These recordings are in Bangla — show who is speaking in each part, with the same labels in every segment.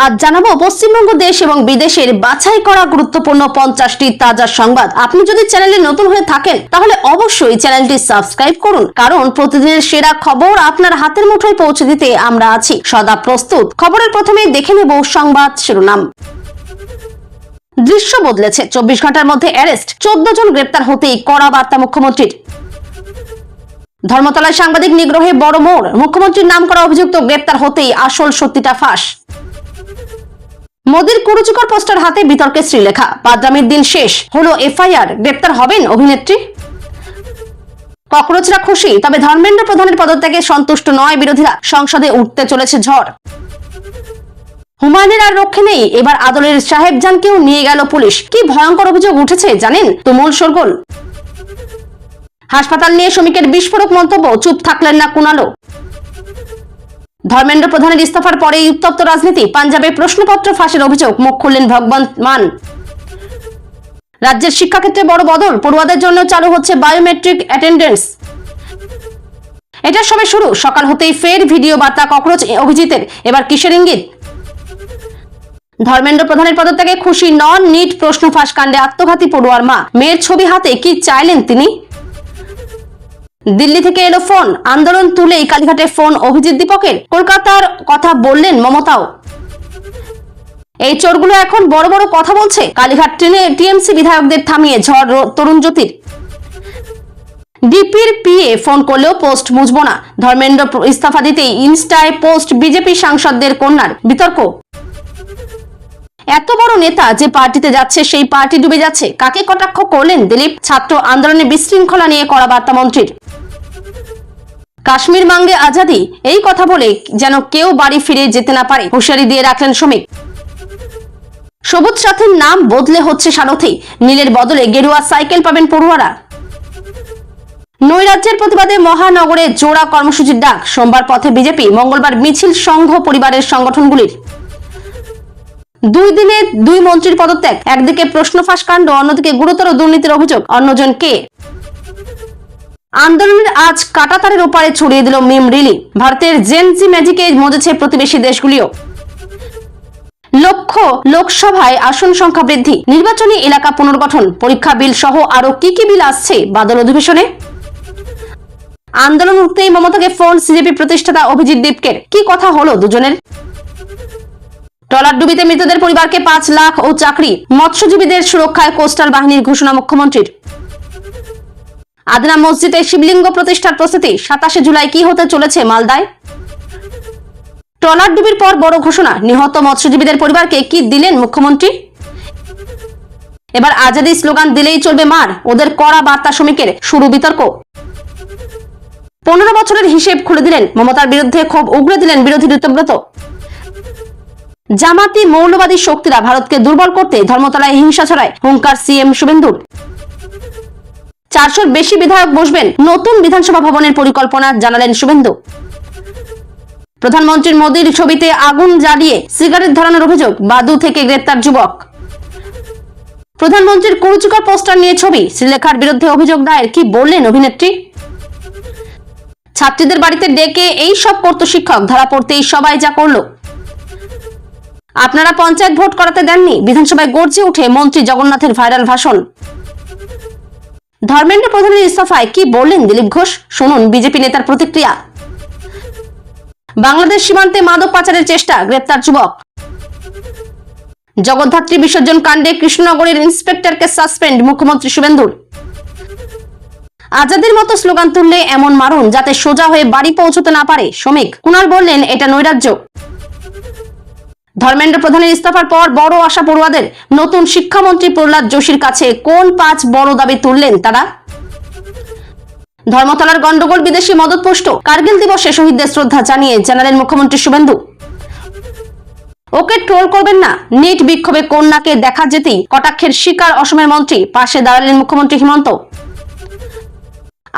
Speaker 1: আজ জানাবো পশ্চিমবঙ্গ দেশ এবং বিদেশের বাছাই করা গুরুত্বপূর্ণ 50টি তাজা সংবাদ। আপনি যদি চ্যানেলে নতুন হয়ে থাকেন তাহলে অবশ্যই চ্যানেলটি সাবস্ক্রাইব করুন, কারণ প্রতিদিনের সেরা খবর আপনার হাতের মুঠোয় পৌঁছে দিতে আমরা আছি সদা প্রস্তুত। খবরের প্রথমে দেখে নেব সংবাদ শিরোনাম। দৃশ্য বদলেছে, 24 ঘন্টার মধ্যে অ্যারেস্ট, 14 জন গ্রেপ্তার হতেই কড়া বার্তা মুখ্যমন্ত্রীর। ধর্মতলায় সাংবাদিক নিগ্রহে বড় মোড়, মুখ্যমন্ত্রীর নাম করা অভিযুক্ত গ্রেপ্তার হতেই আসল সত্যিটা ফাঁস। মোদির কুরুচিকর পোস্টার হাতে বিতর্কে শ্রীলেখা, বাদরামের দিন শেষ, হলো এফআইআর, গ্রেপ্তার হবেন অভিনেত্রী। ককরোচরা খুশি, তবে ধর্মেন্দ্র প্রধানের পদত্যাগে সন্তুষ্ট নয় বিরোধীরা, সংসদে উঠতে চলেছে ঝড়। হুমায়ুনের আর রক্ষে নেই, এবার আদলের সাহেবজানকেও নিয়ে গেল পুলিশ, কি ভয়ঙ্কর অভিযোগ উঠেছে জানেন? তুমুল শোরগোল। হাসপাতাল নিয়ে শ্রমিকের বিস্ফোরক মন্তব্য, চুপ থাকলেন না কুণালও। ধর্মেন্দ্র প্রধানের ইস্তফার পরেই উত্তপ্ত রাজনীতি, পাঞ্জাবে প্রশ্নপত্র ফাঁসের অভিযোগ, মুখ খুললেন ভগবন্ত মান। রাজ্যের শিক্ষাক্ষেত্রে বড় বদল, পড়ুয়াদের জন্য চালু হচ্ছে বায়োমেট্রিক অ্যাটেন্ডেন্স। এটা সবে শুরু, সকাল হতেই ফের ভিডিও বার্তা ককরোচ অভিজিতের, এবার কিসের ইঙ্গিত? ধর্মেন্দ্র প্রধানের পদত্যাগে খুশি নন, নিট প্রশ্ন ফাঁস কাণ্ডে আত্মঘাতী পড়ুয়ার মা, মেয়ের ছবি হাতে কি চাইলেন তিনি? দিল্লি থেকে এলো ফোন, আন্দোলন তুলেই কালীঘাটে ফোন অভিজিৎ দীপকের, কলকাতার কথা বললেন মমতাও। এই চোরগুলো এখন বড় বড় কথা বলছে, কালীঘাট ট্রেনে টিএমসি বিধায়কদের থামিয়ে ঝড় তরুণ জ্যোতির। ডিপির পিএ ফোন করলেও পোস্ট মুছবো না, ধর্মেন্দ্র ইস্তফা দিতেই ইনস্টায় পোস্ট বিজেপি সাংসদদের কন্যার, বিতর্ক। এত বড় নেতা যে পার্টিতে যাচ্ছে সেই পার্টি ডুবে যাচ্ছে, কাকে কটাক্ষ করলেন দিলীপ? ছাত্র আন্দোলনে বিশৃঙ্খলা নিয়ে কড়া বার্তা মন্ত্রীর। কাশ্মীর মাঙ্গে আজাদি, এই কথা বলে যেন কেউ বাড়ি ফিরে যেতে না পারে, হুঁশিয়ারি দিয়ে রাখলেন শ্রমিক। সবুজ সাথীর নাম বদলে হচ্ছে সারথি, নীলের বদলে গেরুয়া সাইকেল পাবেন পড়ুয়ারা। নৈরাজ্যের প্রতিবাদে মহানগরে জোড়া কর্মসূচির ডাক, সোমবার পথে বিজেপি, মঙ্গলবার মিছিল সংঘ পরিবারের সংগঠনগুলির। 2 দিনে 2 মন্ত্রীর পদত্যাগ, একদিকে প্রশ্ন ফাঁস কাণ্ড, অন্যদিকে গুরুতর দুর্নীতির অভিযোগ, অন্যজন কে? আন্দোলনের আজ কাঁটাতারের ওপারে ছড়িয়ে দিল মিম রিলি, ভারতের জেনজি ম্যাজিকে মজেছে প্রতিবেশী দেশগুলিও। লক্ষ্য লোকসভায় আসন সংখ্যা বৃদ্ধি, নির্বাচনী এলাকা পুনর্গঠন, পরীক্ষা বিল সহ আরো কি কি বিল আসছে বাদল অধিবেশনে। আন্দোলন উঠতেই মমতাকে ফোন সিজেপি প্রতিষ্ঠাতা অভিজিৎ দীপকের, কি কথা হলো দুজনের? ট্রলার ডুবিতে মৃতদের পরিবারকে 5 লাখ ও চাকরি, মৎস্যজীবীদের সুরক্ষায় কোস্টাল বাহিনীর ঘোষণা মুখ্যমন্ত্রীর। আদনা মসজিদে শিবলিঙ্গ প্রতিষ্ঠার প্রস্তুতি, 27 জুলাই কি হতে চলেছে মালদায়। ট্রলার ডুবির পর বড় ঘোষণা, নিহত মৎস্যজীবীদের পরিবারকে কি দিলেন মুখ্যমন্ত্রী। এবার আজাদি স্লোগান দিলেই চলবে মার, ওদের কড়া বার্তা শ্রমিকের, শুরু বিতর্ক। 15 বছরের হিসেব খুলে দিলেন, মমতার বিরুদ্ধে ক্ষোভ উগড়ে দিলেন বিরোধী ঋতব্রত। জামাতি মৌলবাদী শক্তিরা ভারতকে দুর্বল করতে ধর্মতলায় হিংসা ছড়ায়, হুঙ্কার সিএম শুভেন্দুর। 400-র বেশি বিধায়ক বসবেন নতুন বিধানসভা ভবনের পরিকল্পনা, জানালেন শুভেন্দু। প্রধানমন্ত্রীর মোদির ছবিতে আগুন জ্বালিয়ে সিগারেট ধরানোর অভিযোগ, বাদু থেকে গ্রেপ্তার যুবক। প্রধানমন্ত্রীর কুরুচিকর পোস্টার নিয়ে ছবি, শ্রীলেখার বিরুদ্ধে অভিযোগ দায়ের, কি বললেন অভিনেত্রী। ছাত্রীদের বাড়িতে ডেকে এই সব করত শিক্ষক, ধরা পড়তেই সবাই যা করলো। আপনারা পঞ্চায়েত ভোট করাতে দেননি, বিধানসভায় গর্জে উঠে মন্ত্রী জগন্নাথের ভাইরাল ভাষণ। ধর্মেন্দ্র প্রধানের ইস্তফায় কি বললেন দিলীপ ঘোষ, শুনুন বিজেপি নেতার প্রতিক্রিয়া। বাংলাদেশ সীমান্তে মাদক পাচারের চেষ্টা, গ্রেপ্তার যুবক। জগদ্ধাত্রী বিসর্জন কাণ্ডে কৃষ্ণনগরের ইন্সপেক্টরকে সাসপেন্ড, মুখ্যমন্ত্রী শুভেন্দুর। আজাদের মতো স্লোগান তুললে এমন মারুন যাতে সোজা হয়ে বাড়ি পৌঁছতে না পারে শ্রমিক, কুণাল বললেন এটা নৈরাজ্য। ধর্মেন্দ্র প্রধানের ইস্তফার পর বড় আশা পড়ুয়াদের, নতুন শিক্ষামন্ত্রী প্রহ্লাদ যোশীর কাছে কোন 5 বড় দাবি তুললেন তারা। ধর্মতলার গন্ডগোল, বিদেশি মদতপুষ্ট, কার্গিল দিবসে শহীদদের শ্রদ্ধা জানালেন মুখ্যমন্ত্রী শুভেন্দু। ওকে ট্রোল করবেন না, নিট বিক্ষোভে কন্যাকে দেখা যেতেই কটাক্ষের শিকার অসমের মন্ত্রী, পাশে দাঁড়ালেন মুখ্যমন্ত্রী হিমন্ত।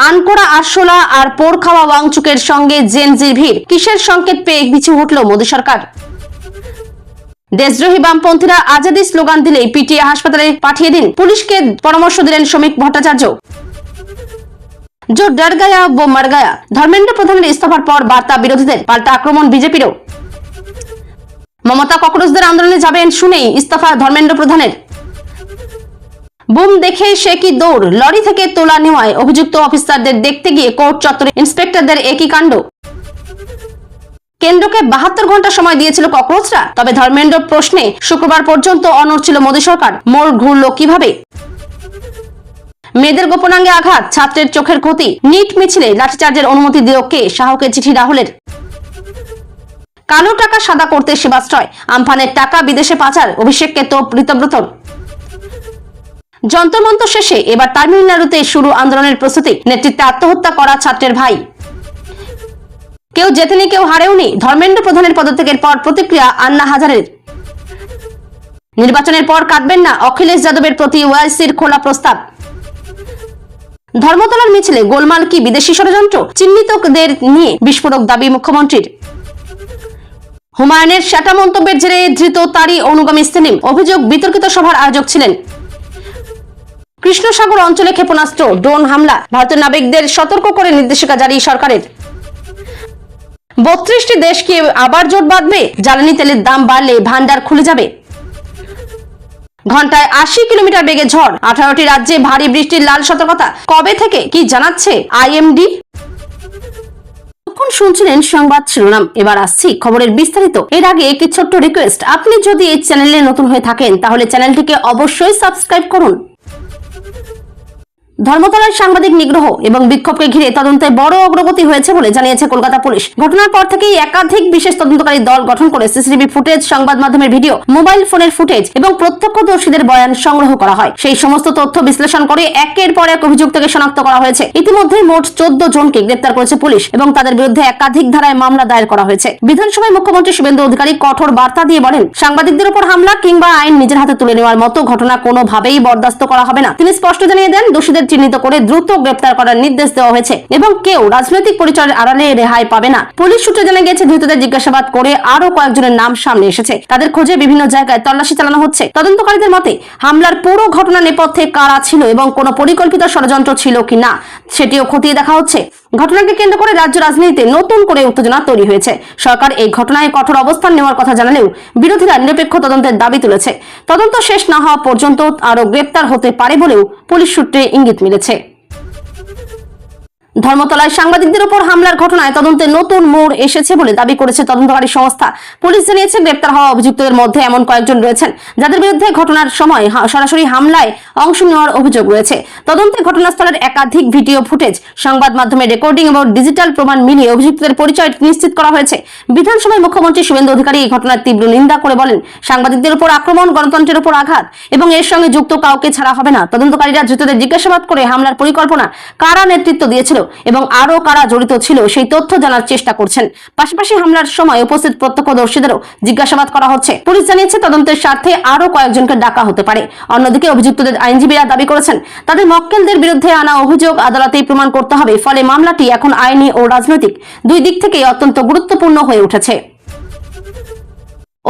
Speaker 1: আনকোড়া আরশোলা আর পোড় খাওয়া ওয়াংচুকের সঙ্গে জেনজির ভিড়, কিসের সংকেত পেয়ে পিছু উঠল মোদী সরকার। দেশদ্রোহী বামপন্থীরা আজাদি স্লোগান দিলেই পিটিয়ে হাসপাতালে পাঠিয়ে দিন, পুলিশকে পরামর্শ দিলেন শ্রমিক ভট্টাচার্য। जो डर गया वो मर गया, धर्मेंद्र प्रधान इस्तफार पर बार्ता विरोधीদের, पाल्टा आक्रमण बीजेपीরও। মমতা ককরোচদের আন্দোলনে যাবেন শুনেই ইস্তফা ধর্মেন্দ্র প্রধানের। বুম দেখে সে কি দৌড়, লরি থেকে তোলা নেওয়ায় অভিযুক্ত অফিসারদের দেখতে গিয়ে কোর্ট চত্বরে ইন্সপেক্টরদের একই কাণ্ড। কেন্দ্রকে 72 ঘন্টা সময় দিয়েছিল ককরোচরা, তবে ধর্মেন্দ্র প্রশ্নে শুক্রবার পর্যন্ত অনড় ছিল মোদী সরকার। মোড় ঘুরল কিভাবে? মেয়েদের গোপনাঙ্গে আঘাত, ছাত্রের চোখের ক্ষতি, নিট মিছিলে লাঠিচার্জের অনুমতি দিল কে? শাহকে চিঠি রাহুলের। কালো টাকা সাদা করতে সেবাশ্রয়, আমফানের টাকা বিদেশে পাচার, অভিষেককে তো প্রীতব্রতর। যন্ত্রমন্ত্র শেষে এবার তামিলনাড়ুতে শুরু আন্দোলনের প্রস্তুতি, নেতৃত্বে আত্মহত্যা করা ছাত্রের ভাই। কেউ জেতেনি কেউ হারেওনি, ধর্মেন্দ্র প্রধানের পদত্যাগের পর প্রতিক্রিয়া আন্না হাজারের। নির্বাচনের পর কাটবেন না অখিলেশ যাদবের প্রতি ওয়াইসির খোলা প্রস্তাব। ধর্মতলার মিছিলে গোলমাল কি বিদেশি ষড়যন্ত্র? চিহ্নিতদের নিয়ে বিস্ফোরক দাবি মুখ্যমন্ত্রীর। হুমায়ুনের শাটা মন্তব্যের জেরে ধৃত তারই অনুগামী সেলিম, অভিযোগ বিতর্কিত সভার আয়োজক ছিলেন। কৃষ্ণসাগর অঞ্চলে ক্ষেপণাস্ত্র, ড্রোন হামলা, ভারতের নাবিকদের সতর্ক করে নির্দেশিকা জারি সরকারের। 32টি দেশকে আবার জোট বাঁধবে, জ্বালানি তেলের দাম বাড়লে ভান্ডার খুলে যাবে। ঘন্টায় 80 কিলোমিটার বেগে ঝড়, 18টি রাজ্যে ভারী বৃষ্টির লাল সতর্কতা। কবে থেকে কি জানাচ্ছে আইএমডি? শুনছিলেন সংবাদ শিরোনাম, এবার আসছি খবরের বিস্তারিত। এর আগে একটি ছোট্ট রিকোয়েস্ট, আপনি যদি এই চ্যানেলে নতুন হয়ে থাকেন তাহলে চ্যানেলটিকে অবশ্যই সাবস্ক্রাইব করুন। ধর্মতলায় সাংবাদিক নিগ্রহ এবং বিক্ষোভকে ঘিরে তদন্তে বড় অগ্রগতি হয়েছে বলে জানিয়েছে কলকাতা পুলিশ। ঘটনার পর থেকেই একাধিক বিশেষ তদন্তকারী দল গঠন করে সিসিটিভি ফুটেজ, সংবাদ মাধ্যমের ভিডিও, মোবাইল ফোনের ফুটেজ এবং প্রত্যক্ষদর্শীদের বয়ান সংগ্রহ করা হয়। সেই সমস্ত তথ্য বিশ্লেষণ করে একের পর এক অভিযুক্তকে শনাক্ত করা হয়েছে। ইতিমধ্যে মোট 14 জনকে গ্রেপ্তার করেছে পুলিশ এবং তাদের বিরুদ্ধে একাধিক ধারায় মামলা দায়ের করা হয়েছে। বিধানসভায় মুখ্যমন্ত্রী শুভেন্দু অধিকারী কঠোর বার্তা দিয়ে বলেন, সাংবাদিকদের উপর হামলা কিংবা আইন নিজের হাতে তুলে নেওয়ার মতো ঘটনা কোনোভাবেই বরদাস্ত করা হবে না। তিনি স্পষ্ট জানিয়ে দেন, দোষীদের চিহ্নিত করে দ্রুত গ্রেপ্তার করার নির্দেশ দেওয়া হয়েছে এবং কেউ রাজনৈতিক পরিচয়ের আড়ালে রেহাই পাবে না। পুলিশ সূত্রে জানা গেছে, ধৃতদের জিজ্ঞাসাবাদ করে আরো কয়েকজনের নাম সামনে এসেছে। তাদের খোঁজে বিভিন্ন জায়গায় তল্লাশি চালানো হচ্ছে। তদন্তকারীদের মতে হামলার পুরো ঘটনা নেপথ্যে কারা ছিল এবং কোনো পরিকল্পিত ষড়যন্ত্র ছিল কিনা সেটিও খতিয়ে দেখা হচ্ছে। ঘটনাকে কেন্দ্র করে রাজ্য রাজনীতিতে নতুন করে উত্তেজনা তৈরি হয়েছে। সরকার এই ঘটনায় কঠোর অবস্থান নেওয়ার কথা জানালেও বিরোধীরা নিরপেক্ষ তদন্তের দাবি তুলেছে। তদন্ত শেষ না হওয়া পর্যন্ত আরো গ্রেপ্তার হতে পারে বলেও পুলিশ সূত্রে ইঙ্গিত মিলেছে। ধর্মতলায় সাংবাদিকদের উপর হামলার ঘটনায় তদন্তে নতুন মোড় এসেছে বলে দাবি করেছে তদন্তকারী সংস্থা। পুলিশ জানিয়েছে, গ্রেপ্তার হওয়া অভিযুক্তদের মধ্যে এমন কয়েকজন রয়েছেন যাদের বিরুদ্ধে ঘটনার সময় সরাসরি হামলায় অংশ নেওয়ার অভিযোগ রয়েছে। তদন্তে ঘটনাস্থলের একাধিক ভিডিও ফুটেজ, সংবাদ মাধ্যমের রেকর্ডিং এবং ডিজিটাল প্রমাণ মিলিয়ে অভিযুক্তদের পরিচয় নিশ্চিত করা হয়েছে। বিধানসভায় মুখ্যমন্ত্রী শুভেন্দু অধিকারী এই ঘটনার তীব্র নিন্দা করে বলেন, সাংবাদিকদের উপর আক্রমণ গণতন্ত্রের উপর আঘাত এবং এর সঙ্গে যুক্ত কাউকে ছাড়া হবে না। তদন্তকারীরা ধৃতদের জিজ্ঞাসাবাদ করে হামলার পরিকল্পনা, কারা নেতৃত্ব দিয়েছিল এবং আরো কারা জড়িত ছিল সেই তথ্য জানার চেষ্টা করছেন। পাশাপাশি হামলার সময় উপস্থিত প্রত্যক্ষদর্শীদেরও জিজ্ঞাসাবাদ করা হচ্ছে। পুলিশ জানিয়েছে, তদন্তের স্বার্থে আরো কয়েকজনকে ডাকা হতে পারে। অন্যদিকে অভিযুক্তদের আইনজীবীরা দাবি করেছেন, তাদের মক্কেলদের বিরুদ্ধে আনা অভিযোগ আদালতেই প্রমাণ করতে হবে। ফলে মামলাটি এখন আইনি ও রাজনৈতিক দুই দিক থেকেই অত্যন্ত গুরুত্বপূর্ণ হয়ে উঠেছে।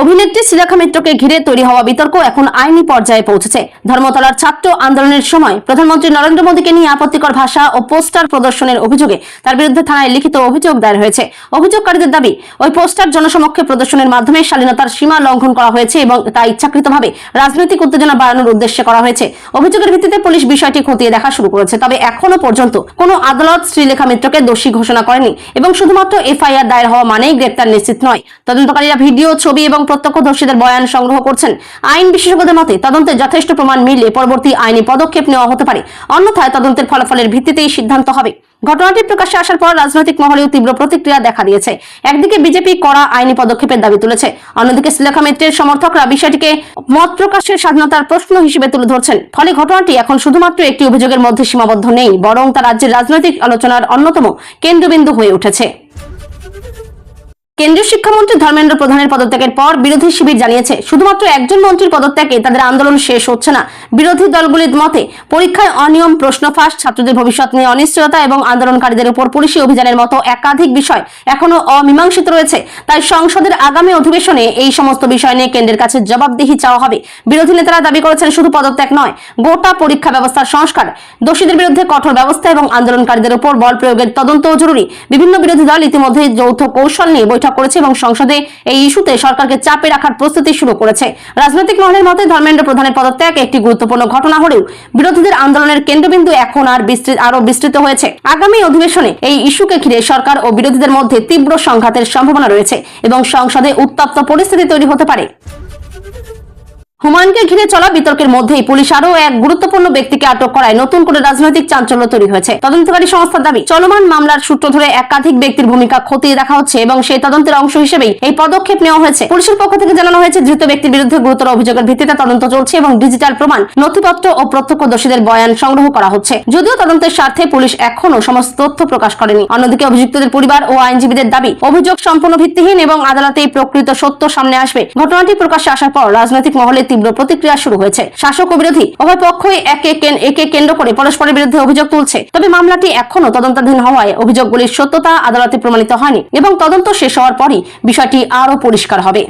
Speaker 1: অভিনেত্রী শিলাখা মিত্রকে ঘিরে তৈরি হওয়া বিতর্ক এখন আইনি পর্যায়ে পৌঁছেছে। ধর্মতলার ছাত্র আন্দোলনের সময় প্রধানমন্ত্রী নরেন্দ্র মোদীকে নিয়ে আপত্তিকর ভাষা ও পোস্টার প্রদর্শনের অভিযোগে তার বিরুদ্ধে থানায় লিখিত অভিযোগ দায়ের হয়েছে। অভিযোগকারীদের দাবি, ওই পোস্টার জনসমক্ষে প্রদর্শনের মাধ্যমে শালীনতার সীমা লঙ্ঘন করা হয়েছে এবং তা ইচ্ছাকৃতভাবে রাজনৈতিক উত্তেজনা বাড়ানোর উদ্দেশ্যে করা হয়েছে। অভিযোগের ভিত্তিতে পুলিশ বিষয়টি খতিয়ে দেখা শুরু করেছে। তবে এখনো পর্যন্ত কোনো আদালত শ্রীলেখা মিত্রকে দোষী ঘোষণা করেনি এবং শুধুমাত্র এফআইআর দায়ের হওয়া মানেই গ্রেপ্তার নিশ্চিত নয়। তদন্তকারীরা ভিডিও, ছবি এবং প্রত্যক্ষদর্শীদের বয়ান সংগ্রহ করছেন। আইন বিশেষজ্ঞদের মতে, তদন্তে যথেষ্ট প্রমাণ মিললে পরবর্তী আইনি পদক্ষেপ নেওয়া হতে পারে। অন্যথায় তদন্তের ফলাফলের ভিত্তিতেই সিদ্ধান্ত হবে। ঘটনাটি প্রকাশ্যে আসার পর রাজনৈতিক মহলেও তীব্র প্রতিক্রিয়া দেখা দিয়েছে। একদিকে বিজেপি কড়া আইনি পদক্ষেপের দাবি তুলেছে, অন্যদিকে শিলাখা মিত্রের সমর্থকরা বিষয়টিকে মত প্রকাশের স্বাধীনতার প্রশ্ন হিসেবে তুলে ধরছেন। ফলে ঘটনাটি এখন শুধুমাত্র একটি অভিযোগের মধ্যে সীমাবদ্ধ নেই, বরং তা রাজ্যের রাজনৈতিক আলোচনার অন্যতম কেন্দ্রবিন্দু হয়ে উঠেছে। কেন্দ্রীয় শিক্ষামন্ত্রী ধর্মেন্দ্র প্রধানের পদত্যাগের পর বিরোধী শিবির জানিয়েছে, শুধুমাত্র একজন মন্ত্রীর পদত্যাগে তাদের আন্দোলন শেষ হচ্ছে না। বিরোধী দলগুলির মতে, পরীক্ষায় অনিয়ম, প্রশ্ন ফাঁস, ছাত্রদের ভবিষ্যৎ নিয়ে অনিশ্চয়তা এবং আন্দোলনকারীদের উপর পুলিশি অভিযানের মতো একাধিক বিষয় এখনো অমীমাংসিত রয়েছে। তাই সংসদের আগামী অধিবেশনে এই সমস্ত বিষয় নিয়ে কেন্দ্রের কাছে জবাবদিহি চাওয়া হবে। বিরোধী নেতারা দাবি করেছেন, শুধু পদত্যাগ নয়, গোটা পরীক্ষা ব্যবস্থার সংস্কার, দোষীদের বিরুদ্ধে কঠোর ব্যবস্থা এবং আন্দোলনকারীদের উপর বল প্রয়োগের তদন্তও জরুরি। বিভিন্ন বিরোধী দল ইতিমধ্যে যৌথ কৌশল নিয়ে বৈঠক বৈঠক করেছে এবং সংসদে এই ইস্যুতে সরকারকে চাপে রাখার প্রস্তুতি শুরু করেছে। রাজনৈতিক মহলের মতে ধর্মেন্দ্র প্রধানের পদত্যাগ একটি গুরুত্বপূর্ণ ঘটনা হলেও বিরোধীদের আন্দোলনের কেন্দ্রবিন্দু এখন আরো বিস্তৃত হয়েছে। আগামী অধিবেশনে এই ইস্যুকে ঘিরে সরকার ও বিরোধীদের মধ্যে তীব্র সংঘাতের সম্ভাবনা রয়েছে এবং সংসদে উত্তপ্ত পরিস্থিতি তৈরি হতে পারে। হুমায়ুনকে ঘিরে চলা বিতর্কের মধ্যেই পুলিশ আরও এক গুরুত্বপূর্ণ ব্যক্তিকে আটক করায় নতুন করে রাজনৈতিক চাঞ্চল্য তৈরি হয়েছে। তদন্তকারী সংস্থার দাবি, চলমান মামলার সূত্র ধরে একাধিক ব্যক্তির ভূমিকা খতিয়ে দেখা হচ্ছে এবং সেই তদন্তের অংশ হিসেবেই এই পদক্ষেপ নেওয়া হয়েছে। পুলিশের পক্ষ থেকে জানানো হয়েছে, ধৃত ব্যক্তির বিরুদ্ধে গুরুতর অভিযোগের ভিত্তিতে তদন্ত চলছে এবং ডিজিটাল প্রমাণ, নথিপত্র ও প্রত্যক্ষদর্শীদের বয়ান সংগ্রহ করা হচ্ছে। যদিও তদন্তের স্বার্থে পুলিশ এখনো সমস্ত তথ্য প্রকাশ করেনি। অন্যদিকে অভিযুক্তদের পরিবার ও আইনজীবীদের দাবি, অভিযোগ সম্পূর্ণ ভিত্তিহীন এবং আদালতে প্রকৃত সত্য সামনে আসবে। ঘটনাটি প্রকাশ্যে আসার পর রাজনৈতিক মহলে তীব্র প্রতিক্রিয়া শুরু হয়েছে। শাসক ও বিরোধী উভয় পক্ষই একে কেন্দ্র করে পরস্পরের বিরুদ্ধে অভিযোগ তুলছে। তবে মামলাটি এখনো তদন্তাধীন হওয়ায় অভিযোগগুলির সত্যতা আদালতে প্রমাণিত হয়নি এবং তদন্ত শেষ হওয়ার পরই বিষয়টি আরও পরিষ্কার হবে।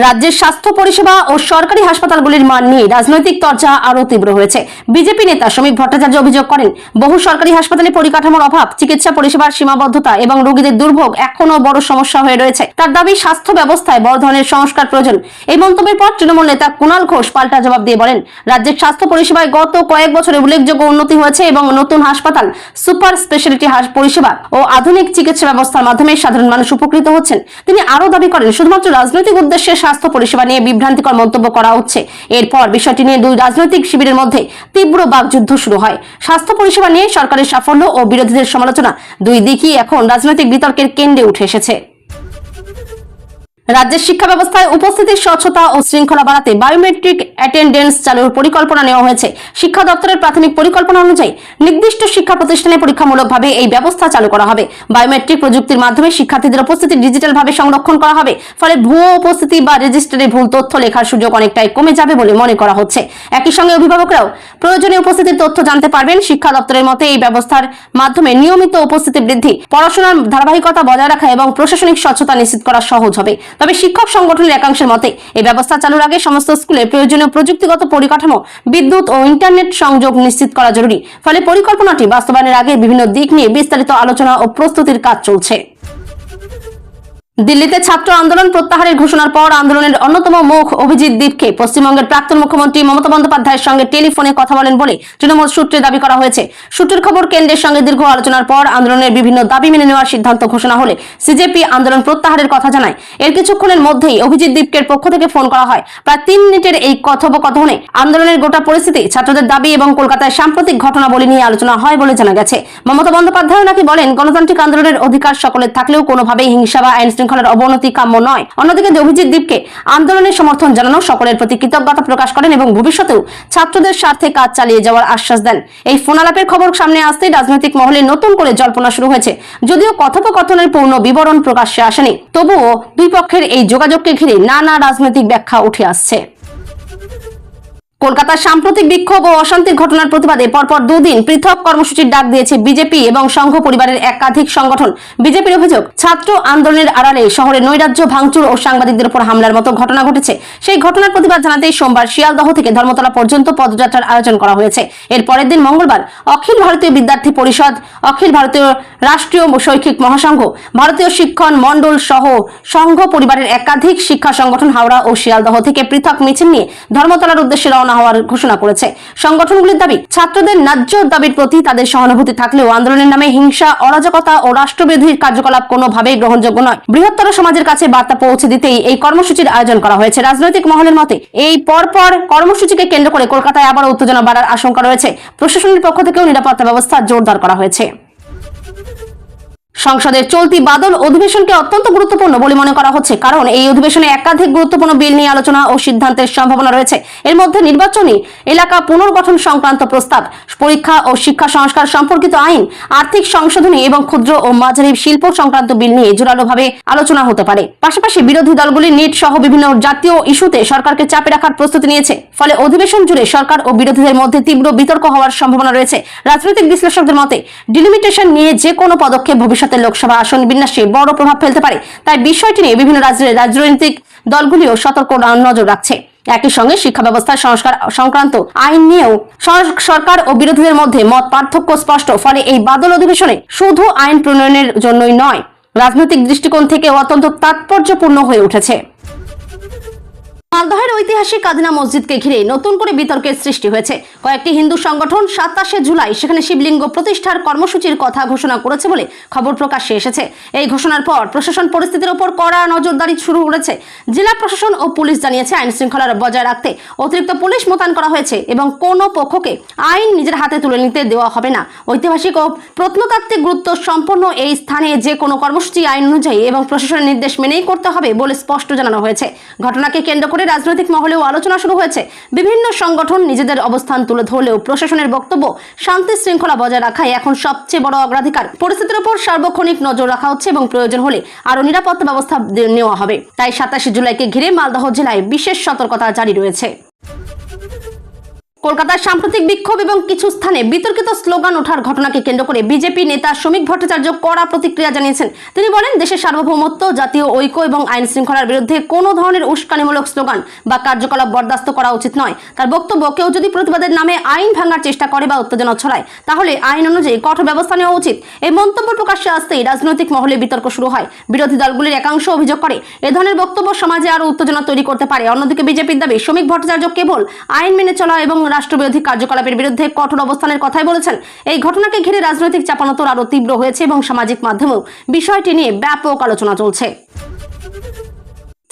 Speaker 1: রাজ্যের স্বাস্থ্য পরিষেবা ও সরকারি হাসপাতালগুলির মান নিয়ে রাজনৈতিক চর্চা আরও তীব্র হয়েছে। বিজেপি নেতা শ্রমিক ভট্টাচার্য অভিযোগ করেন, বহু সরকারি হাসপাতালে পরিকাঠামোর অভাব, চিকিৎসা পরিষেবার সীমাবদ্ধতা এবং রোগীদের দুর্ভোগ এখনো বড় সমস্যা হয়ে রয়েছে। তার দাবি, স্বাস্থ্য ব্যবস্থায় বড় ধরনের সংস্কার প্রয়োজন। এই মন্তব্যের পর তৃণমূল নেতা কুণাল ঘোষ পাল্টা জবাব দিয়ে বলেন, রাজ্যের স্বাস্থ্য পরিষেবায় গত কয়েক বছরে উল্লেখযোগ্য উন্নতি হয়েছে এবং নতুন হাসপাতাল, সুপার স্পেশালিটি পরিষেবা ও আধুনিক চিকিৎসা ব্যবস্থার মাধ্যমে সাধারণ মানুষ উপকৃত হচ্ছেন। তিনি আরও দাবি করেন, শুধুমাত্র রাজনৈতিক উদ্দেশ্যে স্বাস্থ্য পরিষেবা নিয়ে বিভ্রান্তিকর মন্তব্য করা হচ্ছে। এরপর বিষয়টি নিয়ে দুই রাজনৈতিক শিবিরের মধ্যে তীব্র বাকযুদ্ধ শুরু হয়। স্বাস্থ্য পরিষেবা নিয়ে সরকারের সাফল্য ও বিরোধীদের সমালোচনা, দুই দিকই এখন রাজনৈতিক বিতর্কের কেন্দ্রে উঠে এসেছে। রাজ্যের শিক্ষা ব্যবস্থায় উপস্থিতির স্বচ্ছতা ও শৃঙ্খলা বাড়াতে বায়োমেট্রিক অ্যাটেন্ডেন্স চালুর পরিকল্পনা নেওয়া হয়েছে। শিক্ষা দপ্তরের প্রাথমিক পরিকল্পনা অনুযায়ী নির্দিষ্ট শিক্ষা প্রতিষ্ঠানে পরীক্ষামূলকভাবে এই ব্যবস্থা চালু করা হবে। বায়োমেট্রিক প্রযুক্তির মাধ্যমে শিক্ষার্থীদের উপস্থিতি ডিজিটালভাবে সংরক্ষণ করা হবে। ফলে ভুয়ো উপস্থিতি বা রেজিস্টারে ভুল তথ্য লেখার সুযোগ অনেকটাই কমে যাবে বলে মনে করা হচ্ছে। একই সঙ্গে অভিভাবকরাও প্রয়োজনীয় উপস্থিতির তথ্য জানতে পারবেন। শিক্ষা দপ্তরের মতে এই ব্যবস্থার মাধ্যমে নিয়মিত উপস্থিতি বৃদ্ধি, পড়াশোনার ধারাবাহিকতা বজায় রাখা এবং প্রশাসনিক স্বচ্ছতা নিশ্চিত করা সহজ হবে। তবে শিক্ষক সংগঠনের একাংশের মতে এই ব্যবস্থা চালুর আগে সমস্ত স্কুলে প্রয়োজনীয় প্রযুক্তিগত পরিকাঠামো, বিদ্যুৎ ও ইন্টারনেট সংযোগ নিশ্চিত করা জরুরি। ফলে পরিকল্পনাটি বাস্তবায়নের আগে বিভিন্ন দিক নিয়ে বিস্তারিত আলোচনা ও প্রস্তুতির কাজ চলছে। দিল্লিতে ছাত্র আন্দোলন প্রত্যাহারের ঘোষণার পর আন্দোলনের অন্যতম মুখ অভিজিৎ দীপকে পশ্চিমবঙ্গের প্রাক্তন মুখ্যমন্ত্রী মমতা বন্দ্যোপাধ্যায়ের সঙ্গে টেলিফোনে কথা বলেন বলে তৃণমূল সূত্রে দাবি করা হয়েছে। সূত্রের খবর, কেন্দ্রের সঙ্গে দীর্ঘ আলোচনার পর আন্দোলনের বিভিন্ন দাবি মেনে নেওয়ার সিদ্ধান্ত ঘোষণা হলে সিজেপি আন্দোলন প্রত্যাহারের কথা জানায়। এর কিছুক্ষণের মধ্যেই অভিজিৎ দীপকের পক্ষ থেকে ফোন করা হয়। প্রায় 3 মিনিটের এই কথোপকথনে আন্দোলনের গোটা পরিস্থিতি, ছাত্রদের দাবি এবং কলকাতায় সাম্প্রতিক ঘটনাবলী নিয়ে আলোচনা হয় বলে জানা গেছে। মমতা বন্দ্যোপাধ্যায় নাকি বলেন, গণতান্ত্রিক আন্দোলনের অধিকার সকলের থাকলেও কোনোভাবেই হিংসা বা আইন শৃঙ্খলার অবনতি নয়। অন্যদিকে অভিজিৎ দীপকে আন্দোলনের সমর্থন জানানো, সকলের প্রতি কৃতজ্ঞতা প্রকাশ করেন এবং ভবিষ্যতেও ছাত্রদের স্বার্থে কাজ চালিয়ে যাওয়ার আশ্বাস দেন। এই ফোনালাপের খবর সামনে আসতেই রাজনৈতিক মহলে নতুন করে জল্পনা শুরু হয়েছে। যদিও কথোপকথনের পূর্ণ বিবরণ প্রকাশ্যে আসেনি, তবুও দুই পক্ষের এই যোগাযোগকে ঘিরে নানা রাজনৈতিক ব্যাখ্যা উঠে আসছে। কলকাতার সাম্প্রতিক বিক্ষোভ ও অশান্তির ঘটনার প্রতিবাদে পরপর 2 দিন পৃথক কর্মসূচির ডাক দিয়েছে বিজেপি এবং সংঘ পরিবারের একাধিক সংগঠন। বিজেপির অভিযোগ, ছাত্র আন্দোলনের আড়ালে শহরে নৈরাজ্য, ভাঙচুর ও সাংবাদিকদের উপর হামলার মতো ঘটনা ঘটেছে। সেই ঘটনার প্রতিবাদ জানাতেই সোমবার শিয়ালদহ থেকে ধর্মতলা পর্যন্ত পদযাত্রার আয়োজন করা হয়েছে। এর পরের দিন মঙ্গলবার অখিল ভারতীয় বিদ্যার্থী পরিষদ, অখিল ভারতীয় রাষ্ট্রীয় শৈক্ষিক মহাসংঘ, ভারতীয় শিক্ষণ মণ্ডল সহ সংঘ পরিবারের একাধিক শিক্ষা সংগঠন হাওড়া ও শিয়ালদহ থেকে পৃথক মিছিল নিয়ে ধর্মতলার উদ্দেশ্যে হওয়ার ঘোষণা করেছে। সংগঠনগুলির দাবি, ছাত্রদের ন্যায্য দাবির প্রতি তাদের সহানুভূতি থাকলেও আন্দোলনের নামে হিংসা, অরাজকতা ও রাষ্ট্রবিরোধী কার্যকলাপ কোনোভাবেই গ্রহণযোগ্য নয়। বৃহত্তর সমাজের কাছে বার্তা পৌঁছে দিতেই এই কর্মসূচির আয়োজন করা হয়েছে। রাজনৈতিক মহলের মতে এই পরপর কর্মসূচিকে কেন্দ্র করে কলকাতায় আবারও উত্তেজনা বাড়ার আশঙ্কা রয়েছে। প্রশাসনের পক্ষ থেকেও নিরাপত্তা ব্যবস্থা জোরদার করা হয়েছে। সংসদের চলতি বাদল অধিবেশনকে অত্যন্ত গুরুত্বপূর্ণ বলে মনে করা হচ্ছে, কারণ এই অধিবেশনে একাধিক গুরুত্বপূর্ণ বিল নিয়ে আলোচনা ও সিদ্ধান্তের সম্ভাবনা রয়েছে। এর মধ্যে নির্বাচনী এলাকা পুনর্গঠন সংক্রান্ত প্রস্তাব, পরীক্ষা ও শিক্ষা সংস্কার সম্পর্কিত আইন, আর্থিক সংশোধনী এবং ক্ষুদ্র ও মাঝারি শিল্প সংক্রান্ত বিল নিয়ে জোরালোভাবে আলোচনা হতে পারে। পাশাপাশি বিরোধী দলগুলি নিট সহ বিভিন্ন জাতীয় ইস্যুতে সরকারকে চাপে রাখার প্রস্তুতি নিয়েছে। ফলে অধিবেশন জুড়ে সরকার ও বিরোধীদের মধ্যে তীব্র বিতর্ক হওয়ার সম্ভাবনা রয়েছে। রাজনৈতিক বিশ্লেষকদের মতে ডিলিমিটেশন নিয়ে যে কোনো পদক্ষেপ ভবিষ্যতে লোকসভা আসন বিন্যাসে বড় প্রভাব ফেলতে পারে। তাই বিষয়টি নিয়ে বিভিন্ন রাজনৈতিক দলগুলিও সতর্ক নজর রাখছে। একই সঙ্গে শিক্ষা ব্যবস্থার সংস্কার সংক্রান্ত আইন নিয়েও সরকার ও বিরোধীদের মধ্যে মত পার্থক্য স্পষ্ট। ফলে এই বাদল অধিবেশনে শুধু আইন প্রণয়নের জন্যই নয়, রাজনৈতিক দৃষ্টিকোণ থেকে অত্যন্ত তাৎপর্যপূর্ণ হয়ে উঠেছে। মালদহের ঐতিহাসিক কাদিনা মসজিদকে ঘিরে নতুন করে বিতর্কের সৃষ্টি হয়েছে। কয়েকটি হিন্দু সংগঠন 27 জুলাই সেখানে শিবলিঙ্গ প্রতিষ্ঠার কর্মসূচির কথা ঘোষণা করেছে বলে খবর প্রকাশ্যে এসেছে। এই ঘোষণার পর প্রশাসন পরিস্থিতির উপর কড়া নজরদারি শুরু করেছে। জেলা প্রশাসন ও পুলিশ জানিয়েছে আইন শৃঙ্খলা বজায় রাখতে অতিরিক্ত পুলিশ মোতায়েন করা হয়েছে এবং কোনো পক্ষকে আইন নিজের হাতে তুলে নিতে দেওয়া হবে না। ঐতিহাসিক ও প্রত্নতাত্ত্বিক গুরুত্ব সম্পন্ন এই স্থানে যে কোনো কর্মসূচি আইন অনুযায়ী এবং প্রশাসনের নির্দেশ মেনেই করতে হবে বলে স্পষ্ট জানানো হয়েছে। ঘটনাকে কেন্দ্র করে রাজনৈতিক মহলেও আলোচনা শুরু হয়েছে। বিভিন্ন সংগঠন নিজেদের অবস্থান তুলে ধরলেও প্রশাসনের বক্তব্য শান্তি শৃঙ্খলা বজায় রাখাই এখন সবচেয়ে বড় অগ্রাধিকার। পরিস্থিতির উপর সার্বক্ষণিক নজর রাখা হচ্ছে এবং প্রয়োজন হলে আরো নিরাপত্তা ব্যবস্থা নেওয়া হবে। তাই 27 জুলাইকে ঘিরে মালদহ জেলায় বিশেষ সতর্কতা জারি রয়েছে। কলকাতার সাম্প্রতিক বিক্ষোভ এবং কিছু স্থানে বিতর্কিত স্লোগান ওঠার ঘটনাকে কেন্দ্র করে বিজেপি নেতা শ্রমিক ভট্টাচার্য কড়া প্রতিক্রিয়া জানিয়েছেন। তিনি বলেন, দেশের সার্বভৌমত্ব, জাতীয় ঐক্য এবং আইন শৃঙ্খলার বিরুদ্ধে কোনো ধরনের উস্কানিমূলক স্লোগান বা কার্যকলাপ বরদাস্ত করা উচিত নয়। তার বক্তব্য, কেউ যদি প্রতিবাদের নামে আইন ভাঙার চেষ্টা করে বা উত্তেজনা ছড়ায় তাহলে আইন অনুযায়ী কঠোর ব্যবস্থা নেওয়া উচিত। এই মন্তব্য প্রকাশ্যে আসতেই রাজনৈতিক মহলে বিতর্ক শুরু হয়। বিরোধী দলগুলির একাংশ অভিযোগ করে এ ধরনের বক্তব্য সমাজে আরো উত্তেজনা তৈরি করতে পারে। অন্যদিকে বিজেপির দাবি, শ্রমিক ভট্টাচার্য কেবল আইন মেনে চলা এবং রাষ্ট্রবিরোধী কার্যকলাপের বিরুদ্ধে কঠোর অবস্থানের কথাই বলেছেন। এই ঘটনাকে ঘিরে রাজনৈতিক চাপানোতর আরো তীব্র হয়েছে এবং সামাজিক মাধ্যমেও বিষয়টি নিয়ে ব্যাপক আলোচনা চলছে।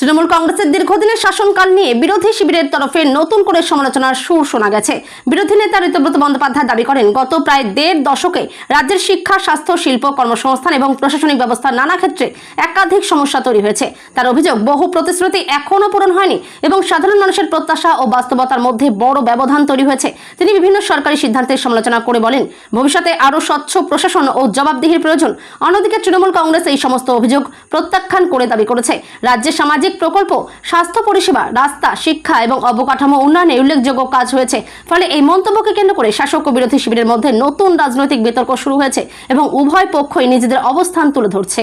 Speaker 1: তৃণমূল কংগ্রেসের দীর্ঘদিনের শাসনকাল নিয়ে বিরোধী শিবিরের তরফে নতুন করে সমালোচনার সুর শোনা গেছে। বিরোধী নেতা ঋতব্রত বন্দ্যোপাধ্যায় দাবি করেন, গত প্রায় 1.5 দশকে রাজ্যের শিক্ষা, স্বাস্থ্য, শিল্প, কর্মসংস্থান এবং প্রশাসনিক ব্যবস্থার নানা ক্ষেত্রে একাধিক সমস্যা তৈরি হয়েছে। তার অভিযোগ, বহু প্রতিশ্রুতি এখনো পূরণ হয়নি এবং সাধারণ মানুষের প্রত্যাশা ও বাস্তবতার মধ্যে বড় ব্যবধান তৈরি হয়েছে। তিনি বিভিন্ন সরকারি সিদ্ধান্তের সমালোচনা করে বলেন, ভবিষ্যতে আরো স্বচ্ছ প্রশাসন ও জবাবদিহির প্রয়োজন। অন্যদিকে তৃণমূল কংগ্রেস এই সমস্ত অভিযোগ প্রত্যাখ্যান করে দাবি করেছে, রাজ্যের সামাজিক প্রকল্প, স্বাস্থ্য পরিষেবা, রাস্তা, শিক্ষা এবং অবকাঠামো উন্নয়নে উল্লেখযোগ্য কাজ হয়েছে। ফলে এই মন্তব্যকে কেন্দ্র করে শাসক ও বিরোধী শিবিরের মধ্যে নতুন রাজনৈতিক বিতর্ক শুরু হয়েছে এবং উভয় পক্ষই নিজেদের অবস্থান তুলে ধরছে।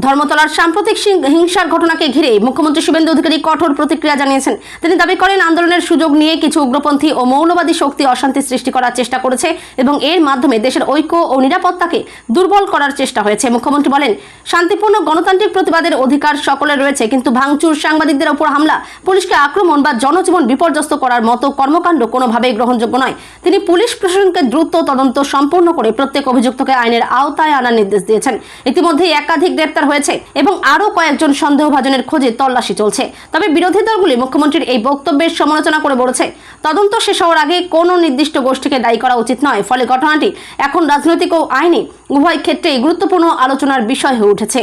Speaker 1: ধর্মতলার সাম্প্রতিক হিংসার ঘটনাকে ঘিরে মুখ্যমন্ত্রী শুভেন্দু অধিকারী কঠোর প্রতিক্রিয়া জানিয়েছেন। তিনি দাবি করেন, আন্দোলনের সুযোগ নিয়ে কিছু উগ্রপন্থী ও মৌলবাদী শক্তি অশান্তি সৃষ্টি করার চেষ্টা করেছে এবং এর মাধ্যমে দেশের ঐক্য ও নিরাপত্তাকে দুর্বল করার চেষ্টা হয়েছে। মুখ্যমন্ত্রী বলেন, শান্তিপূর্ণ গণতান্ত্রিক প্রতিবাদের অধিকার সকলের রয়েছে, কিন্তু ভাঙচুর, সাংবাদিকদের উপর হামলা, পুলিশকে আক্রমণ বা জনজীবন বিপর্যস্ত করার মতো কর্মকাণ্ড কোনোভাবেই গ্রহণযোগ্য নয়। তিনি পুলিশ প্রশাসনকে দ্রুত তদন্ত সম্পূর্ণ করে প্রত্যেক অভিযুক্তকে আইনের আওতায় আনার নির্দেশ দিয়েছেন। ইতিমধ্যে একাধিক গ্রেপ্তার হয়েছে এবং আরো কয়েকজন সন্দেহভাজনের খোঁজে তল্লাশি চলছে। তবে বিরোধী দলগুলি মুখ্যমন্ত্রীর এই বক্তব্যের সমালোচনা করে বলেছে, তদন্ত শেষ হওয়ার আগে কোনো নির্দিষ্ট গোষ্ঠীকে দায়ী করা উচিত নয়। ফলে ঘটনাটি এখন রাজনৈতিক ও আইনি উভয় ক্ষেত্রেই গুরুত্বপূর্ণ আলোচনার বিষয় হয়ে উঠেছে।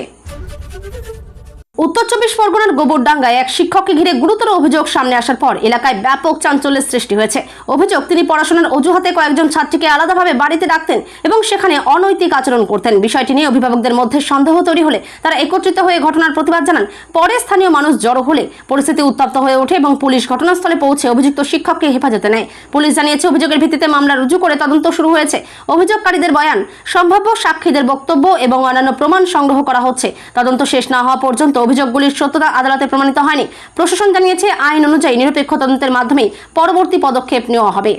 Speaker 1: উত্তর 24 পরগনার গোবরডাঙ্গায় এক শিক্ষককে ঘিরে গুরুতর অভিযোগ সামনে আসার পর এলাকায় ব্যাপক চাঞ্চল্যের সৃষ্টি হয়েছে। অভিযোগ, তিনি পড়াশোনার অজুহাতে কয়েকজন ছাত্রীকে আলাদাভাবে বাড়িতে রাখতেন এবং সেখানে অনৈতিক আচরণ করতেন। বিষয়টি নিয়ে অভিভাবকদের মধ্যে সন্দেহ তৈরি হলে তারা একত্রিত হয়ে ঘটনার প্রতিবাদ জানান। পরে স্থানীয় মানুষ জড়ো হলে পরিস্থিতি উত্তপ্ত হয়ে ওঠে এবং পুলিশ ঘটনাস্থলে পৌঁছে অভিযুক্ত শিক্ষককে হেফাজতে নেয়। পুলিশ জানিয়েছে, অভিযোগের ভিত্তিতে মামলা রুজু করে তদন্ত শুরু হয়েছে। অভিযোগকারীদের বয়ান, সম্ভাব্য সাক্ষীদের বক্তব্য এবং অন্যান্য প্রমাণ সংগ্রহ করা হচ্ছে। তদন্ত শেষ না হওয়া পর্যন্ত অভিযোগগুলির সত্যতা আদালতে প্রমাণিত হয়নি। প্রশাসন জানিয়েছে, আইন অনুযায়ী নিরপেক্ষ তদন্তের মাধ্যমে পরবর্তী পদক্ষেপ নেওয়া হবে।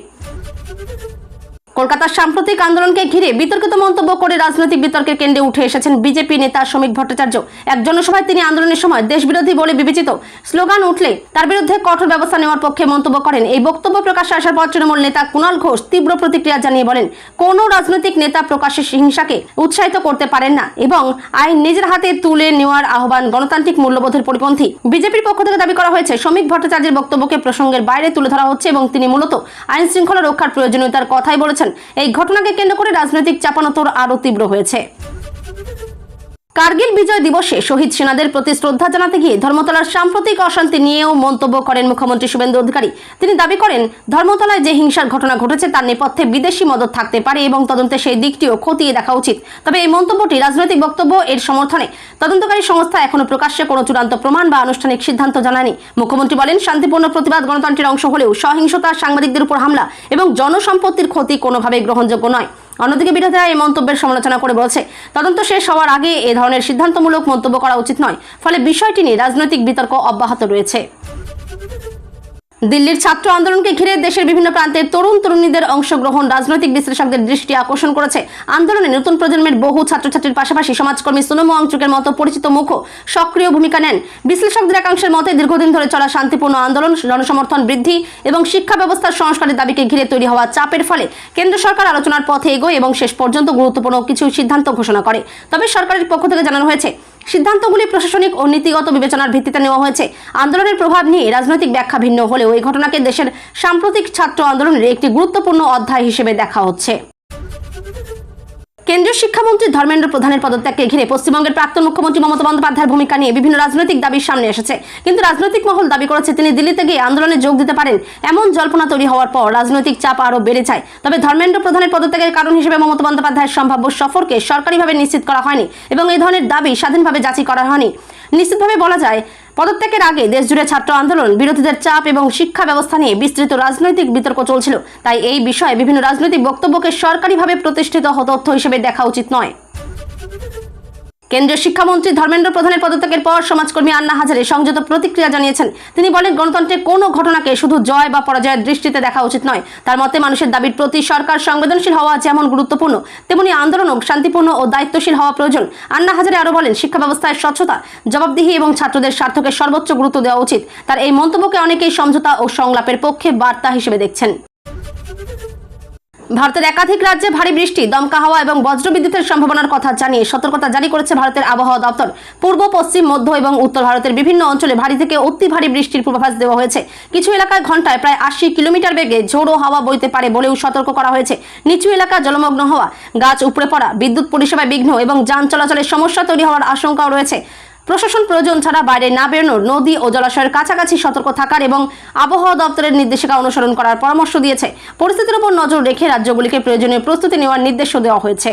Speaker 1: কলকাতার সাম্প্রতিক আন্দোলনকে ঘিরে বিতর্কিত মন্তব্য করে রাজনৈতিক বিতর্কের কেন্দ্রে উঠে এসেছেন বিজেপি নেতা শ্রমিক ভট্টাচার্য। এক জনসভায় তিনি আন্দোলনের সময় দেশবিরোধী বলে বিবেচিত স্লোগান উঠলে তার বিরুদ্ধে কঠোর ব্যবস্থা নেওয়ার পক্ষে মন্তব্য করেন। এই বক্তব্য প্রকাশ্যে আসার পর তৃণমূল নেতা কুণাল ঘোষ তীব্র প্রতিক্রিয়া জানিয়ে বলেন, কোনো রাজনৈতিক নেতা প্রকাশ্যে হিংসাকে উৎসাহিত করতে পারেন না এবং আইন নিজের হাতে তুলে নেওয়ার আহ্বান গণতান্ত্রিক মূল্যবোধের পরিপন্থী। বিজেপির পক্ষ থেকে দাবি করা হয়েছে, শ্রমিক ভট্টাচার্যের বক্তব্যকে প্রসঙ্গের বাইরে তুলে ধরা হচ্ছে এবং তিনি মূলত আইন শৃঙ্খলা রক্ষার প্রয়োজনীয়তার কথাই বলেছেন। এই ঘটনাকে কেন্দ্র করে রাজনৈতিক চাপানোতর আরো তীব্র হয়েছে। কার্গিল বিজয় দিবসে শহীদ সেনাদের প্রতি শ্রদ্ধা জানাতে গিয়ে ধর্মতলার সাম্প্রতিক অশান্তি নিয়েও মন্তব্য করেন মুখ্যমন্ত্রী শুভেন্দু অধিকারী। তিনি দাবি করেন, ধর্মতলায় যে হিংসার ঘটনা ঘটেছে তার নেপথ্যে বিদেশি মদত থাকতে পারে এবং তদন্তে সেই দিকটিও খতিয়ে দেখা উচিত। তবে এই মন্তব্যটি রাজনৈতিক বক্তব্য, এর সমর্থনে তদন্তকারী সংস্থা এখনো প্রকাশ্যে কোনো চূড়ান্ত প্রমাণ বা আনুষ্ঠানিক সিদ্ধান্ত জানায়নি। মুখ্যমন্ত্রী বলেন, শান্তিপূর্ণ প্রতিবাদ গণতন্ত্রের অংশ হলেও সহিংসতা, সাংবাদিকদের উপর হামলা এবং জনসম্পত্তির ক্ষতি কোনোভাবেই গ্রহণযোগ্য নয়। অন্যদিকে বিরোধীরা এই মন্তব্যের সমালোচনা করে বলছে, তদন্ত শেষ হওয়ার আগে এ ধরনের সিদ্ধান্তমূলক মন্তব্য করা উচিত নয়। ফলে বিষয়টি নিয়ে রাজনৈতিক বিতর্ক অব্যাহত রয়েছে। দিল্লির ছাত্র আন্দোলনকে ঘিরে দেশের বিভিন্ন প্রান্তের তরুণ তরুণীদের অংশগ্রহণ রাজনৈতিক বিশ্লেষকদের দৃষ্টি আকর্ষণ করেছে। আন্দোলনে নতুন প্রজন্মের বহু ছাত্রছাত্রীর পাশাপাশি সমাজকর্মী সোনম ওয়াংচুকের মতো পরিচিত মুখও সক্রিয় ভূমিকা নেন। বিশ্লেষকদের একাংশের মতে দীর্ঘদিন ধরে চলা শান্তিপূর্ণ আন্দোলন, জনসমর্থন বৃদ্ধি এবং শিক্ষা ব্যবস্থার সংস্কারের দাবিকে ঘিরে তৈরি হওয়া চাপের ফলে কেন্দ্র সরকার আলোচনার পথে এগোয় এবং শেষ পর্যন্ত গুরুত্বপূর্ণ কিছু সিদ্ধান্ত ঘোষণা করে। তবে সরকারের পক্ষ থেকে জানানো হয়েছে, সিদ্ধান্তগুলি প্রশাসনিক ও নীতিগত বিবেচনার ভিত্তিতে নেওয়া হয়েছে। আন্দোলনের প্রভাব নিয়ে রাজনৈতিক ব্যাখ্যা ভিন্ন হলেও এই ঘটনাকে দেশের সাম্প্রতিক ছাত্র আন্দোলনের একটি গুরুত্বপূর্ণ অধ্যায় হিসেবে দেখা হচ্ছে। কেন্দ্রীয় শিক্ষামন্ত্রী ধর্মেন্দ্র প্রধানের পদত্যাগকে ঘিরে পশ্চিমবঙ্গের প্রাক্তন মুখ্যমন্ত্রী মমতা বন্দ্যোপাধ্যায়ের ভূমিকা নিয়ে বিভিন্ন রাজনৈতিক দাবি সামনে এসেছে। কিন্তু রাজনৈতিক মহল দাবি করেছে তিনি দিল্লিতে গিয়ে আন্দোলনে যোগ দিতে পারেন। এমন জল্পনা তৈরি হওয়ার পর রাজনৈতিক চাপ আরও বেড়ে যায়। তবে ধর্মেন্দ্র প্রধানের পদত্যাগের কারণ হিসেবে মমতা বন্দ্যোপাধ্যায়ের সম্ভাব্য সফরকে সরকারিভাবে নিশ্চিত করা হয়নি এবং এই ধরনের দাবি স্বাধীনভাবে যাচাই করা হয়নি। নিশ্চিতভাবে বলা যায়, পদত্যাগের আগে দেশজুড়ে ছাত্র আন্দোলন, বিরোধীদের চাপ এবং শিক্ষা ব্যবস্থা নিয়ে বিস্তৃত রাজনৈতিক বিতর্ক চলছিল। তাই এই বিষয়ে বিভিন্ন রাজনৈতিক বক্তব্যকে সরকারিভাবে প্রতিষ্ঠিত তথ্য হিসেবে দেখা উচিত নয়। কেন্দ্রীয় শিক্ষামন্ত্রী ধর্মেন্দ্র প্রধানের পদত্যাগের পর সমাজকর্মী আন্না হাজারে সংযত প্রতিক্রিয়া জানিয়েছেন। তিনি বলেন, গণতন্ত্রের কোনো ঘটনাকে শুধু জয় বা পরাজয়ের দৃষ্টিতে দেখা উচিত নয়। তার মতে মানুষের দাবির প্রতি সরকার সংবেদনশীল হওয়া যেমন গুরুত্বপূর্ণ, তেমনি আন্দোলনও শান্তিপূর্ণ ও দায়িত্বশীল হওয়া প্রয়োজন। আন্না হাজারে আরও বলেন, শিক্ষা ব্যবস্থায় স্বচ্ছতা, জবাবদিহি এবং ছাত্রদের স্বার্থকে সর্বোচ্চ গুরুত্ব দেওয়া উচিত। তার এই মন্তব্যকে অনেকেই সমঝোতা ও সংলাপের পক্ষে বার্তা হিসেবে দেখছেন। ভারতের একাধিক রাজ্যে ভারী বৃষ্টি, দমকা হাওয়া এবং বজ্রবিদ্যুতের সম্ভাবনার কথা জানিয়ে সতর্কতা জারি করেছে ভারতের আবহাওয়া দপ্তর। পূর্ব, পশ্চিম, মধ্য এবং উত্তর ভারতের বিভিন্ন অঞ্চলে ভারী থেকে অতি ভারী বৃষ্টির পূর্বাভাস দেওয়া হয়েছে। কিছু এলাকায় ঘন্টায় প্রায় 80 কিলোমিটার বেগে ঝোড়ো হাওয়া বইতে পারে বলেও সতর্ক করা হয়েছে। নিচু এলাকা জলমগ্ন হওয়া, গাছ উপড়ে পড়া, বিদ্যুৎ পরিষেবায় বিঘ্ন এবং যান চলাচলের সমস্যা তৈরি হওয়ার আশঙ্কাও রয়েছে। প্রশাসন প্রয়োজন ছাড়া বাইরে না বেরোনোর, নদী ও জলাশয়ের কাছাকাছি সতর্ক থাকার এবং আবহাওয়া দপ্তরের নির্দেশিকা অনুসরণ করার পরামর্শ দিয়েছে। পরিস্থিতির উপর নজর রেখে রাজ্যগুলিকে প্রয়োজনীয় প্রস্তুতি নেওয়ার নির্দেশও দেওয়া হয়েছে।